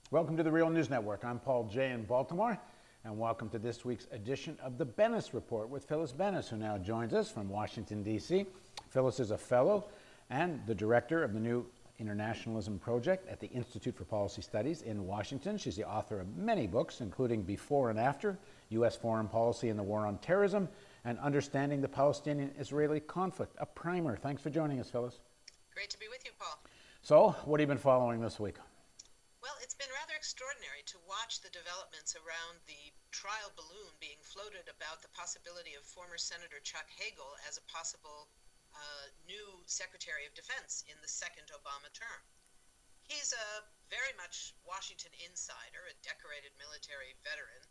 Welcome to the Real News Network. I'm Paul Jay in Baltimore, and welcome to this week's edition of the Bennis Report with Phyllis Bennis, who now joins us from Washington, D.C. Phyllis is a fellow and the director of the new Internationalism Project at the Institute for Policy Studies in Washington. She's the author of many books, including Before and After, U.S. Foreign Policy and the War on Terrorism, and Understanding the Palestinian-Israeli Conflict, a primer. Thanks for joining us, Phyllis. Great to be with you, Paul. So, what have you been following this week? Well, it's been rather extraordinary to watch the developments around the trial balloon being floated about the possibility of former Senator Chuck Hagel as a possible new Secretary of Defense in the second Obama term. He's a very much Washington insider, a decorated military veteran,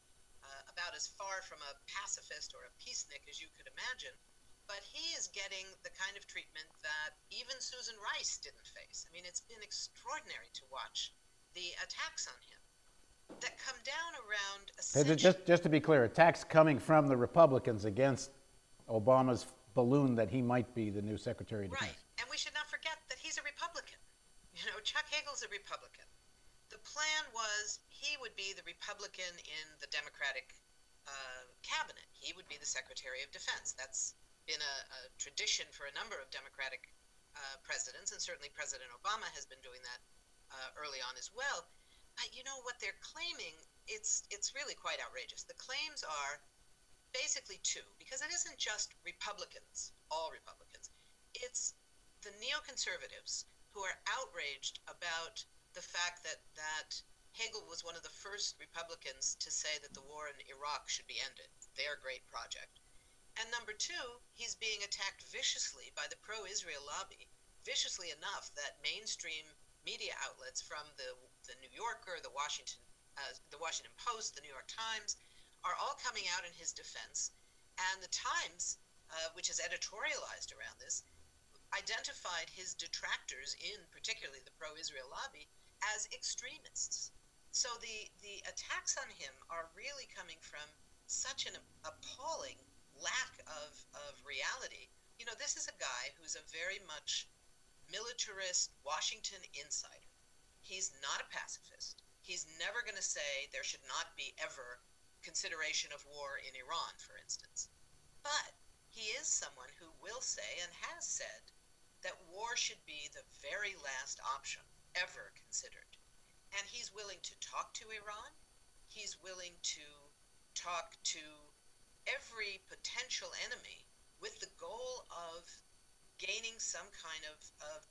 about as far from a pacifist or a peacenik as you could imagine, but he is getting the kind of treatment that even Susan Rice didn't face. I mean, it's been extraordinary to watch the attacks on him that come down around Just to be clear, attacks coming from the Republicans against Obama's balloon that he might be the new Secretary of Defense. Right, and we should not forget that he's a Republican. You know, Chuck Hagel's a Republican. The plan was he would be the Republican in the Democratic cabinet. He would be the Secretary of Defense. That's been a tradition for a number of Democratic presidents, and certainly President Obama has been doing that early on as well. But you know what they're claiming, it's really quite outrageous. The claims are basically two, because it isn't just Republicans, all Republicans. It's the neoconservatives who are outraged about the fact that Hagel was one of the first Republicans to say that the war in Iraq should be ended, their great project. And number two, he's being attacked viciously by the pro-Israel lobby, viciously enough that mainstream media outlets from the New Yorker, the Washington Post, the New York Times, are all coming out in his defense. And the Times, which is editorialized around this, identified his detractors, in particularly the pro-Israel lobby, as extremists. So the attacks on him are really coming from such an appalling lack of reality. You know, this is a guy who's a very much militarist Washington insider. He's not a pacifist. He's never going to say there should not be ever consideration of war in Iran, for instance. But he is someone who will say and has said that war should be the very last option ever considered. And he's willing to talk to Iran. He's willing to talk to every potential enemy with the goal of gaining some kind of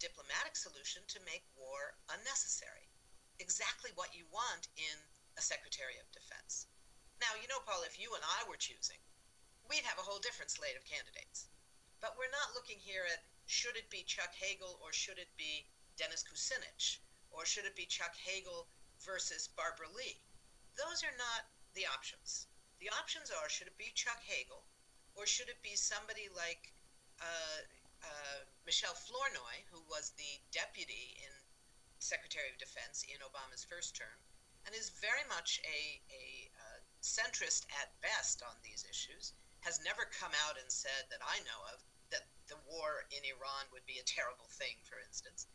diplomatic solution to make war unnecessary. Exactly what you want in a Secretary of Defense. Now, you know, Paul, if you and I were choosing, we'd have a whole different slate of candidates. But we're not looking here at should it be Chuck Hagel or should it be Dennis Kucinich, or should it be Chuck Hagel versus Barbara Lee. Those are not the options. The options are, should it be Chuck Hagel, or should it be somebody like Michelle Flournoy, who was the deputy in Secretary of Defense in Obama's first term, and is very much a centrist at best on these issues, has never come out and said that I know of that the war in Iran would be a terrible thing, for instance.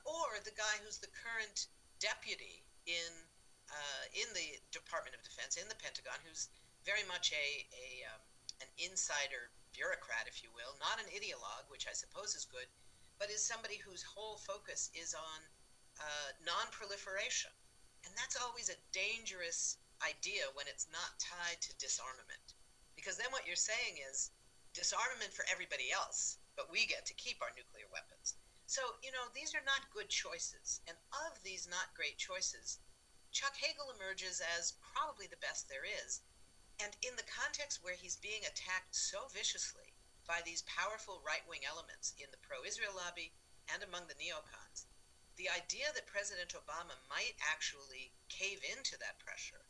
Or the guy who's the current deputy in the Department of Defense, in the Pentagon, who's very much an insider bureaucrat, if you will, not an ideologue, which I suppose is good, but is somebody whose whole focus is on non-proliferation. And that's always a dangerous idea when it's not tied to disarmament. Because then what you're saying is disarmament for everybody else, but we get to keep our nuclear weapons. So, you know, these are not good choices. And of these not great choices, Chuck Hagel emerges as probably the best there is. And in the context where he's being attacked so viciously by these powerful right-wing elements in the pro-Israel lobby and among the neocons, the idea that President Obama might actually cave into that pressure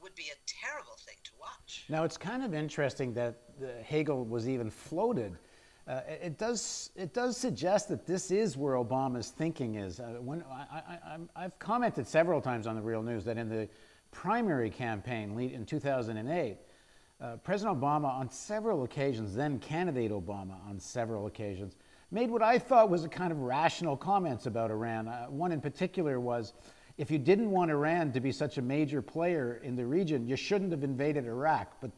would be a terrible thing to watch. Now, it's kind of interesting that Hagel was even floated. It does suggest that this is where Obama's thinking is. I've commented several times on the Real News that in the primary campaign in 2008, President Obama on several occasions, then candidate Obama on several occasions, made what I thought was a kind of rational comments about Iran. One in particular was, if you didn't want Iran to be such a major player in the region, you shouldn't have invaded Iraq. But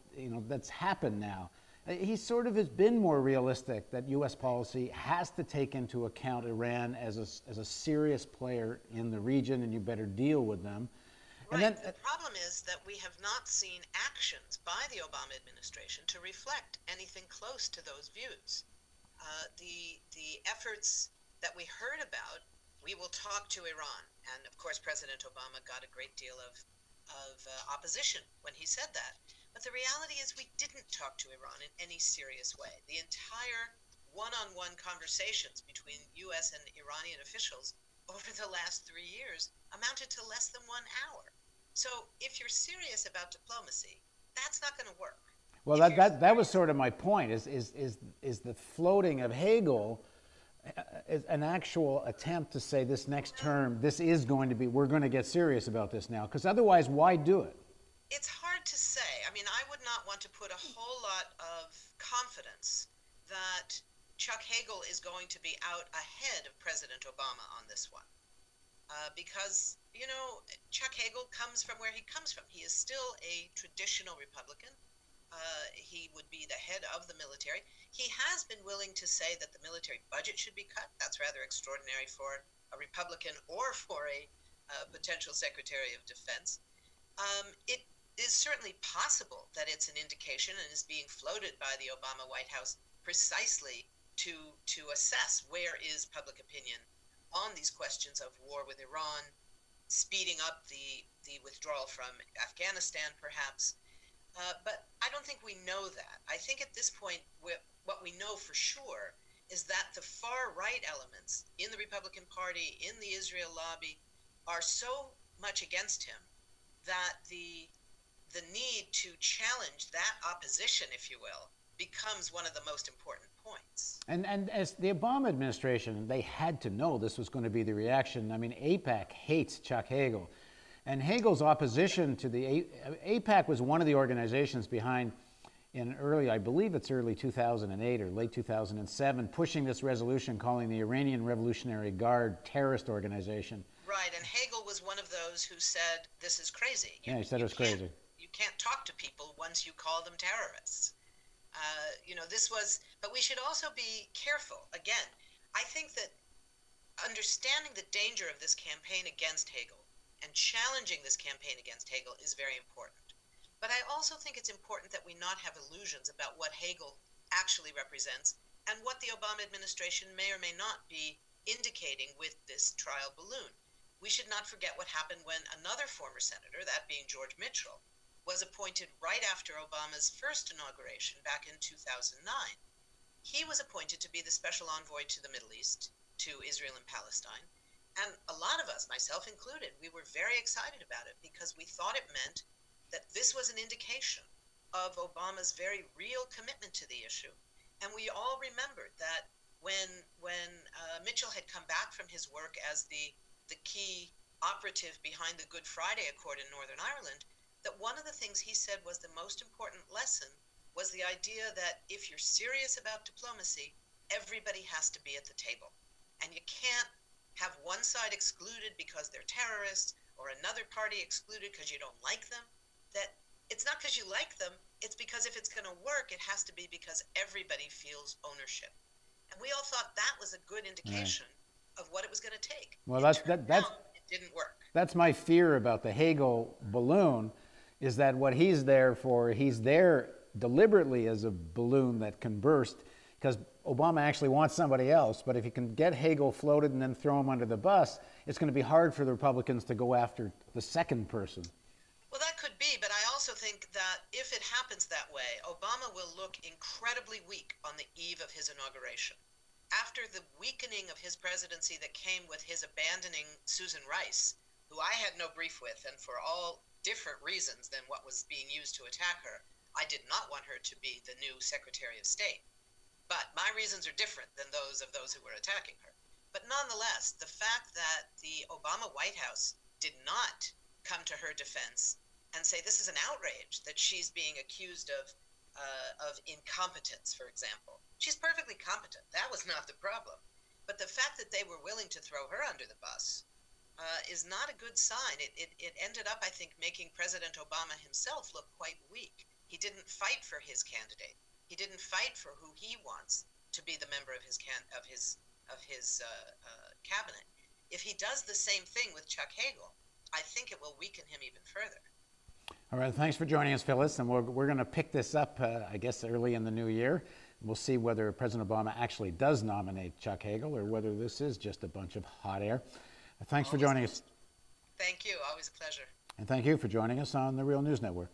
that's happened now. He sort of has been more realistic that U.S. policy has to take into account Iran as a serious player in the region, and you better deal with them. Right. And then, the problem is that we have not seen actions by the Obama administration to reflect anything close to those views. The efforts that we heard about, we will talk to Iran, and of course President Obama got a great deal of opposition when he said that. But the reality is we didn't talk to Iran in any serious way. The entire one-on-one conversations between U.S. and Iranian officials over the last 3 years amounted to less than 1 hour. So if you're serious about diplomacy, that's not going to work. Well, that was sort of my point, is the floating of Hagel is an actual attempt to say this next term, this is going to be, we're going to get serious about this now, because otherwise, why do it? It's hard to say. I mean, I would not want to put a whole lot of confidence that Chuck Hagel is going to be out ahead of President Obama on this one. Because, Chuck Hagel comes from where he comes from. He is still a traditional Republican. He would be the head of the military. He has been willing to say that the military budget should be cut. That's rather extraordinary for a Republican or for a potential Secretary of Defense. It is certainly possible that it's an indication and is being floated by the Obama White House precisely to assess where is public opinion on these questions of war with Iran, speeding up the withdrawal from Afghanistan, perhaps. But I don't think we know that. I think at this point, what we know for sure is that the far-right elements in the Republican Party, in the Israel lobby, are so much against him that the need to challenge that opposition, if you will, becomes one of the most important points. And as the Obama administration, they had to know this was going to be the reaction. I mean, AIPAC hates Chuck Hagel. And Hagel's opposition to the AIPAC was one of the organizations behind I believe it's early 2008 or late 2007, pushing this resolution calling the Iranian Revolutionary Guard terrorist organization. Right, and Hagel was one of those who said, this is crazy. He said it was crazy. You can't talk to people once you call them terrorists. But we should also be careful. Again, I think that understanding the danger of this campaign against Hagel and challenging this campaign against Hagel is very important. But I also think it's important that we not have illusions about what Hagel actually represents and what the Obama administration may or may not be indicating with this trial balloon. We should not forget what happened when another former senator, that being George Mitchell, was appointed right after Obama's first inauguration back in 2009. He was appointed to be the special envoy to the Middle East, to Israel and Palestine. And a lot of us, myself included, we were very excited about it because we thought it meant that this was an indication of Obama's very real commitment to the issue. And we all remembered that when Mitchell had come back from his work as the key operative behind the Good Friday Accord in Northern Ireland, that one of the things he said was the most important lesson was the idea that if you're serious about diplomacy, everybody has to be at the table. And you can't have one side excluded because they're terrorists or another party excluded because you don't like them. That it's not because you like them, it's because if it's going to work, it has to be because everybody feels ownership. And we all thought that was a good indication of what it was going to take. Well, it didn't work. That's my fear about the Hagel balloon, is that what he's there for, he's there deliberately as a balloon that can burst, because Obama actually wants somebody else. But if you can get Hagel floated and then throw him under the bus, it's going to be hard for the Republicans to go after the second person. Well, that could be, but I also think that if it happens that way, Obama will look incredibly weak on the eve of his inauguration. After the weakening of his presidency that came with his abandoning Susan Rice, who I had no brief with, and for all different reasons than what was being used to attack her, I did not want her to be the new Secretary of State. But my reasons are different than those of those who were attacking her. But nonetheless, the fact that the Obama White House did not come to her defense and say this is an outrage that she's being accused of incompetence, for example. She's perfectly competent. That was not the problem. But the fact that they were willing to throw her under the bus is not a good sign. It ended up, I think, making President Obama himself look quite weak. He didn't fight for his candidate. He didn't fight for who he wants to be the member of his cabinet. If he does the same thing with Chuck Hagel, I think it will weaken him even further. All right, thanks for joining us, Phyllis. And we're going to pick this up, I guess, early in the new year. We'll see whether President Obama actually does nominate Chuck Hagel or whether this is just a bunch of hot air. Thanks for joining us. Thank you. Always a pleasure. And thank you for joining us on the Real News Network.